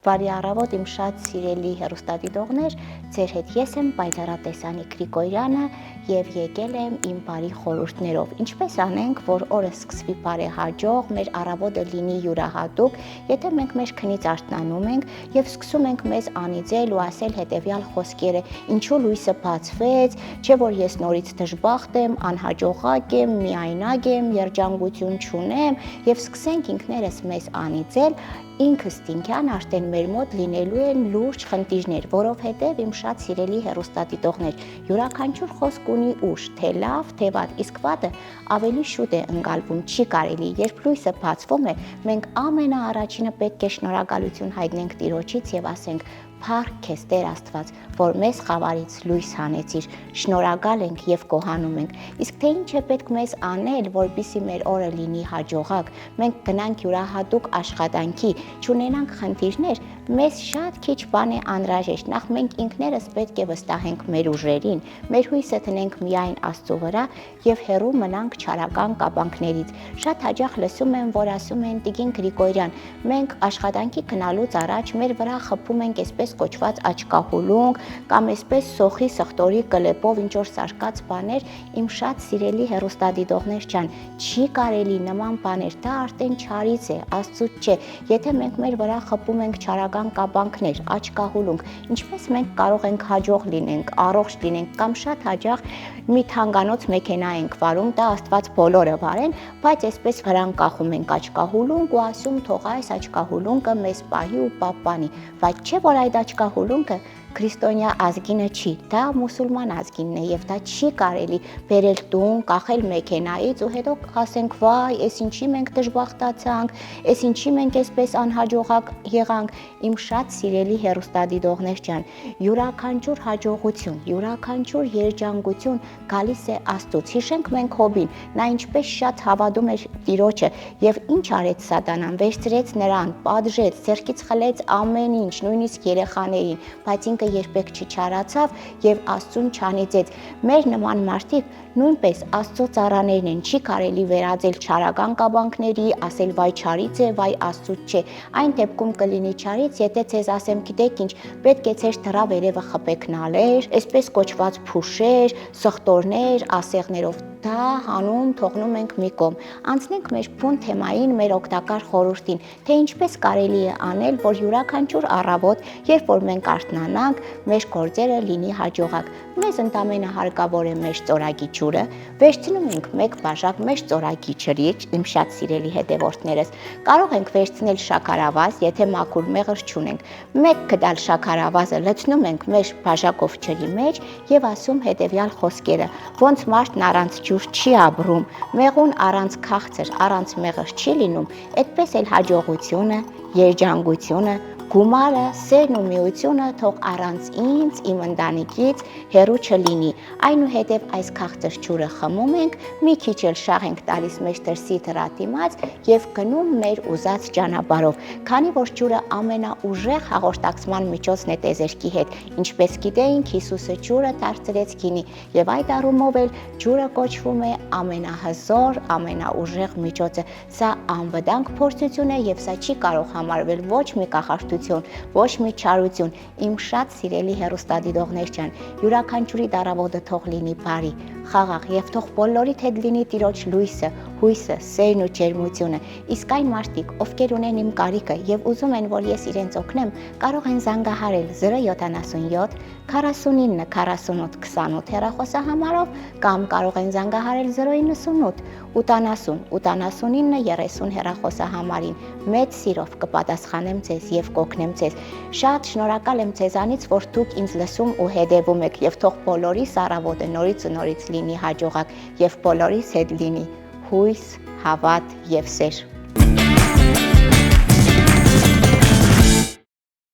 Բարի առավոտ իմ շատ սիրելի հեռուստադիտողներ, ձեր հետ ես եմ Պայծառատեսանի Գրիգորյանը եւ եկել եմ իմ բարի խորհուրդներով։ Ինչպես անենք, որ օրը սկսվի բարեհաջող, մեր առավոտը լինի յուրահատուկ, եթե մենք մեր քնից արթնանում ենք եւ սկսում ենք մեզ անիծել ու ասել հետեւյալ խոսքերը. ինչու լույսը բացվեց, չէ որ ես նորից դժբախտ եմ, անհաջողակ եմ, միայնակ եմ, երջանկություն չունեմ եւ սկսենք ինքներս մեզ անիծել, ինքստինքյան արդեն մեր մոտ լինելու են լուրջ խնդիրներ, որովհետև իմ շատ սիրելի հեռուստադիտողներ, յուրաքանչյուր խոսք ունի ուժ, թե լավ, թե վատ, իսկ վատը ավելի շուտ է ընկալվում, չի կարելի, երբ լույսը բացվում է, մենք ամենաառաջինը պետք է շնորհակալություն հայտնենք Տիրոջից եւ ասենք. Փառք քեզ Տեր Աստված, որ մեզ խավարից լույս հանեցիր, շնորհակալ ենք եւ գոհանում ենք։ Իսկ թե ինչ է պետք մեզ անել, որպեսզի մեր օրը լինի հաջողակ, մենք գնանք յուրահատուկ աշխատանքի, չունենանք խնդիրներ, մեզ շատ քիչ բան է անհրաժեշտ։ Նախ մենք ինքներս պետք է վստահենք մեր ուժերին, մեր հույսը տնենք միայն Աստծո վրա եւ հեռու մնանք չարական կապանքներից։ Շատ հաճախ լսում եմ, որ ասում են Տիկին Գրիգորյան, մենք աշխատանքի գնալուց առաջ մեր վրա խփում ենք այսպես կոչված աչքահուլունք կամ այսպես սոխի սխտորի կլեպով ինչ որ սարկած բաներ, իմ շատ սիրելի հեռուստադիտողներ ջան, չի կարելի նման բաներ, դա արդեն չարից է, Աստծուց չէ։ Եթե մենք մեր վրա խփում ենք չարական կապանքներ, աչքահուլունք, ինչպես մենք կարող ենք հաջող լինենք, առողջ լինենք կամ շատ հաճախ մի թանկանոց մեքենա ենք վարում, դա Աստված բոլորը վարեն, բայց այսպես վրան կախում ենք աչքահուլունք ու ասում թող այս աչքահուլունքը մեզ պահի ու պահպանի, բայց չէ որ այդ աչքահուլունքը քրիստոնյա ազգինը չի, դա մուսուլման ազգինն է եւ դա չի կարելի բերել տուն, կախել մեքենայից ու հետո ասենք վայ, այս ինչի մենք դժբախտացանք, այս ինչի մենք այսպես անհաջողակ եղանք, իմ շատ սիրելի հեռուստադիտողներ ջան, յուրաքանչյուր հաջողություն, յուրաքանչյուր երջանկություն գալիս է Աստծուց։ Հիշենք մենք Հոբին, նա ինչպես շատ հավատում էր Տիրոջը եւ ինչ արեց Սատանան, վերցրեց նրան, պատժեց, ձեռքից խլեց ամեն ինչ, նույնիսկ երեխաներին, բայց ինքը երբեք չչարացավ եւ Աստծուն չանիծեց։ Մեր նման մարդիկ նույնպես Աստծո ծառաներն են, չի կարելի վերածել չարական կաբանքների, ասել վայ չարից է, վայ Աստծուց չէ։ Այն դեպքում կլինի չարից, եթե ցեզ ասեմ, գիտեք ինչ, պետք է ցեր դրա վերևը խփեք նալեր, այսպես կոչված փուշեր, սխտորներ, ասեղներով դա հանում թողնում ենք մի կողմ։ Անցնենք մեր բուն թեմային, մեր օգտակար խորհրդին, թե ինչպես կարելի է անել, որ յուրաքանչյուր առավոտ, երբ որ մենք արթնանանք, մեր գործերը լինի հաջողակ։ Մեզ ընդամենը հարկավոր է մեր ծորագի ջուրը, վերցնում ենք մեկ բաժակ մեր ծորագի ջրից, իմ շատ սիրելի հետևորդներս, կարող ենք վերցնել շաքարավազ, եթե մաքուր մեղր չունենք, մեկ գդալ շաքարավազը լցնում ենք մեր բաժակով ջրի մեջ եւ ասում հետեւյալ խոսքերը. ոնց մարդն առանց ջուր չի ապրում, մեղուն առանց քաղցր, առանց մեղր չի լինում, այդպես էլ հաջողությունը, երջանկությունը, գումարը, սերն ու միությունը թող առանց ինձ, իմ ընտանիքից հեռու չլինի։ Այնուհետև այս քաղցր ջուրը խմում ենք, մի քիչ էլ շաղ ենք տալիս մեր դրսի դրատիմաց եւ գնում մեր ուզած ճանապարհով։ Քանի որ ջուրը ամենաուժեղ հաղորդակցման միջոցն է տեզերքի հետ, ինչպես գիտեինք, Հիսուսը ջուրը դարձրեց գինի եւ այդ առումով էլ ջուրը կոչվում է ամենահզոր, ամենաուժեղ միջոցը։ Սա անվտանգ փորձություն է եւ սա չի կարող համարվել ոչ մի կախարդություն, ոչ մի չարություն, իմ շատ սիրելի հեռուստադիտողներ ջան, յուրաքանչյուրի առավոտը թող լինի բարի, խաղաղ եւ թող բոլորիդ հետ լինի Տիրոջ լույսը, հույսը, սերն ու ջերմությունը։ Իսկ այն մարդիկ, ովքեր ունեն իմ կարիքը եւ ուզում են, որ ես իրենց օգնեմ, կարող են զանգահարել 077 49 48 28 հեռախոսահամարով կամ կարող են զանգահարել 098 80 89 30 հեռախոսահամարին։ Մեծ սիրով կպատասխանեմ ձեզ եւ կօգնեմ ձեզ։ Շատ շնորհակալ եմ ձեզանից, որ դուք ինձ լսում ու հետևում եք եւ թող բոլորիս առավոտը նորից ու նորից լինի հաջողակ եւ բոլորիս հետ լինի հույս, հավատ եւ սեր։